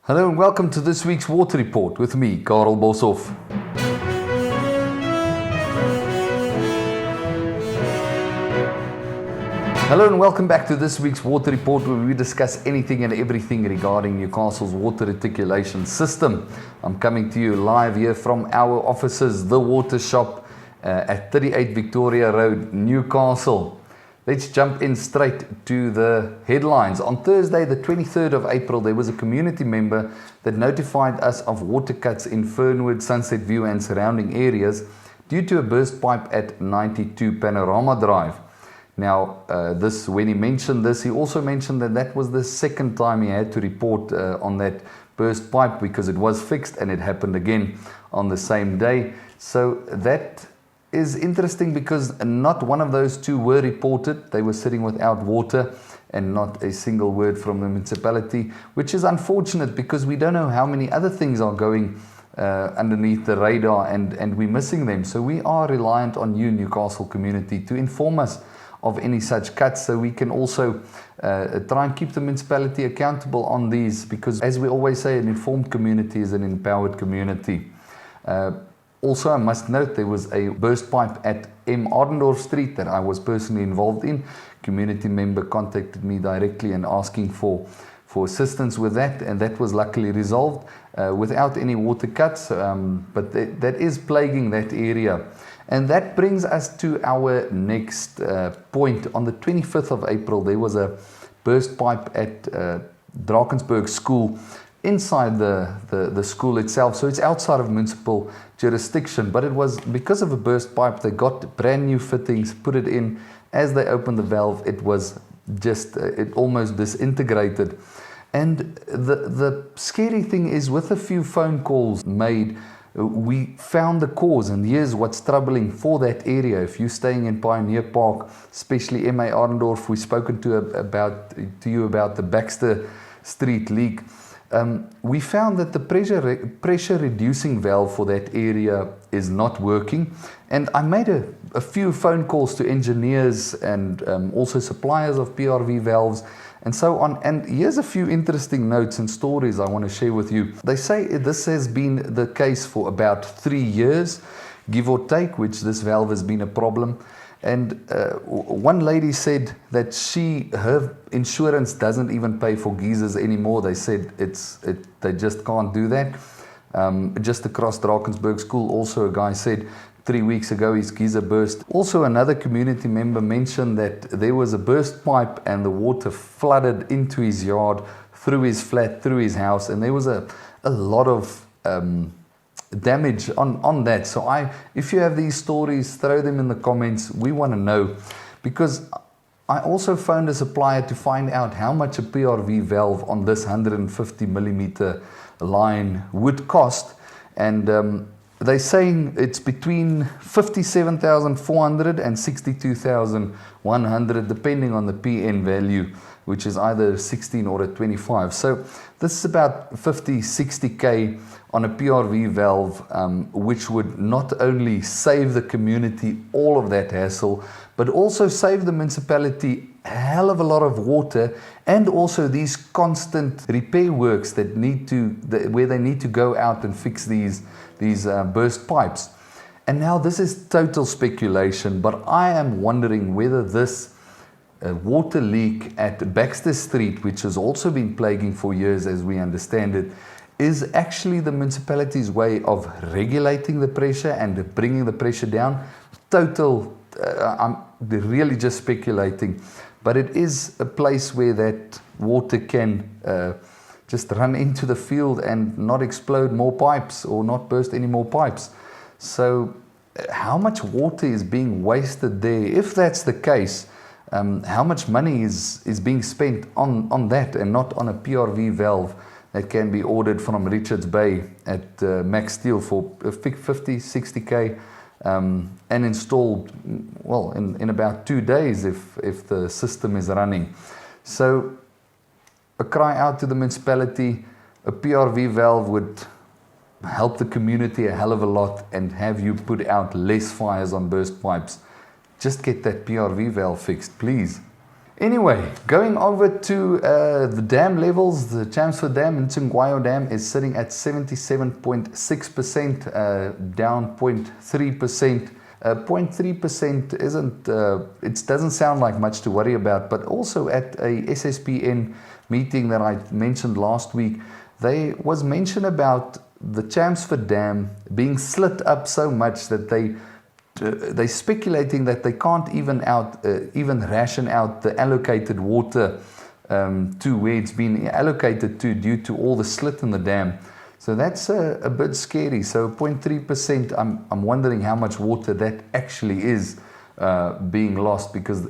Hello and welcome to this week's Water Report with me, Carel. Hello and welcome back to this week's Water Report, where we discuss anything and everything regarding Newcastle's water reticulation system. I'm coming to you live here from our offices, the Water Shop at 38 Victoria Road, Newcastle. Let's jump in straight to the headlines. On Thursday, the 23rd of April, there was a community member that notified us of water cuts in Fernwood, Sunset View and surrounding areas due to a burst pipe at 92 Panorama Drive. Now, when he mentioned this, he also mentioned that that was the second time he had to report on that burst pipe because it was fixed and it happened again on the same day. So that is interesting because not one of those two were reported. They were sitting without water and not a single word from the municipality, which is unfortunate because we don't know how many other things are going underneath the radar and we're missing them. So we are reliant on you, Newcastle community, to inform us of any such cuts so we can also try and keep the municipality accountable on these, because as we always say, an informed community is an empowered community. Also, I must note there was a burst pipe at M. Ardendorf Street that I was personally involved in. Community member contacted me directly and asking for assistance with that, and that was luckily resolved without any water cuts, but that is plaguing that area. And that brings us to our next point. On the 25th of April, there was a burst pipe at Drakensberg School, inside the school itself, so it's outside of municipal jurisdiction, but it was because of a burst pipe. They got brand new fittings, put it in. As they opened the valve, it was just it almost disintegrated. And the scary thing is, with a few phone calls made, we found the cause, and here's what's troubling for that area. If you're staying in Pioneer Park, especially MA Ardendorf, we've spoken to you about the Baxter Street leak. We found that the pressure reducing valve for that area is not working, and I made a few phone calls to engineers and also suppliers of PRV valves and so on. And here's a few interesting notes and stories I want to share with you. They say this has been the case for about 3 years, give or take, which this valve has been a problem. And one lady said that her insurance doesn't even pay for geysers anymore. They said they just can't do that. Just across Drakensberg School, also a guy said 3 weeks ago his geyser burst. Also, another community member mentioned that there was a burst pipe and the water flooded into his yard, through his flat, through his house, and there was a lot of damage on that. So if you have these stories, throw them in the comments. We want to know, because I also phoned a supplier to find out how much a PRV valve on this 150 millimeter line would cost, and they're saying it's between 57,400 and 62,100 depending on the PN value, which is either 16 or a 25. So this is about 50-60k on a PRV valve, which would not only save the community all of that hassle, but also save the municipality a hell of a lot of water, and also these constant repair works where they need to go out and fix these burst pipes. And now this is total speculation, but I am wondering whether this water leak at Baxter Street, which has also been plaguing for years as we understand it, is actually the municipality's way of regulating the pressure and bringing the pressure down. I'm really just speculating, but it is a place where that water can just run into the field and not explode more pipes or not burst any more pipes. So how much water is being wasted there? If that's the case, how much money is being spent on that and not on a PRV valve that can be ordered from Richards Bay at Max Steel for 50-60k and installed, well, in about 2 days if the system is running. So a cry out to the municipality, a PRV valve would help the community a hell of a lot and have you put out less fires on burst pipes. Just get that PRV valve fixed, please. Anyway, going over to the dam levels, the Chelmsford Dam in Tsingwayo Dam is sitting at 77.6%, down 0.3%. 0.3% isn't, it doesn't sound like much to worry about, but also at a SSPN meeting that I mentioned last week, there was mention about the Chelmsford Dam being slit up so much that they're speculating that they can't even ration out the allocated water to where it's been allocated to due to all the slit in the dam. So that's a bit scary. So 0.3%, I'm wondering how much water that actually is being lost, because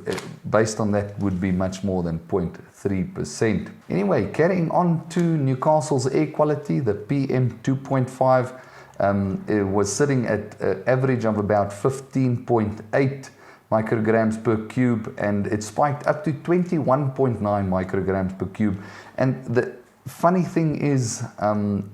based on that would be much more than 0.3%. Anyway, carrying on to Newcastle's air quality, the PM 2.5 it was sitting at an average of about 15.8 micrograms per cube, and it spiked up to 21.9 micrograms per cube. And the funny thing is,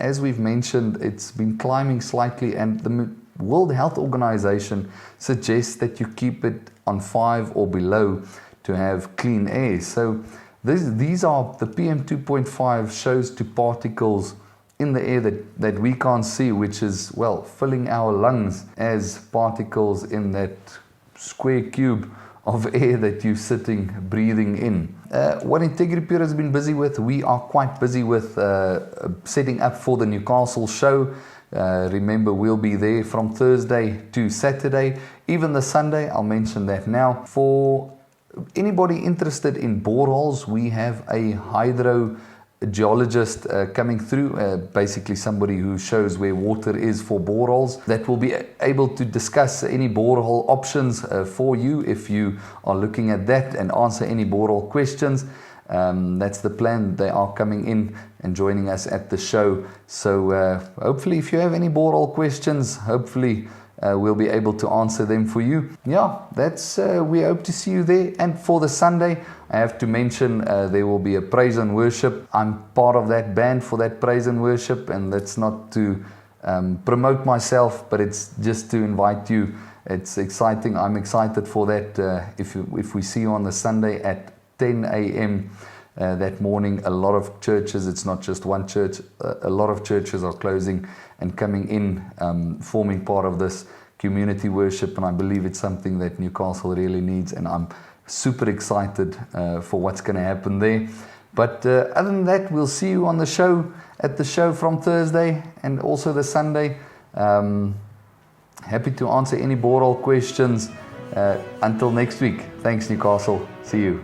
as we've mentioned, it's been climbing slightly, and the World Health Organization suggests that you keep it on 5 or below to have clean air. So these are the PM 2.5 shows to particles in the air that we can't see, which is, well, filling our lungs as particles in that square cube of air that you're breathing in. What INTEGRIPURE has been busy with, we are quite busy with setting up for the Newcastle show. Remember, we'll be there from Thursday to Saturday, even the Sunday. I'll mention that now. For anybody interested in boreholes, we have a hydrogeologist coming through, basically somebody who shows where water is for boreholes, that will be able to discuss any borehole options for you if you are looking at that, and answer any borehole questions. That's the plan. They are coming in and joining us at the show. So hopefully, if you have any borehole questions, hopefully we'll be able to answer them for you. Yeah, that's we hope to see you there. And for the Sunday, I have to mention there will be a praise and worship. I'm part of that band for that praise and worship, and that's not to promote myself, but it's just to invite you. It's exciting. I'm excited for that. If we see you on the Sunday at 10 a.m. That morning, a lot of churches, it's not just one church, a lot of churches are closing and coming in, forming part of this community worship, and I believe it's something that Newcastle really needs, and I'm super excited for what's going to happen there. But other than that, we'll see you on the show, at the show from Thursday and also the Sunday. Happy to answer any borehole questions. Until next week, thanks Newcastle, see you.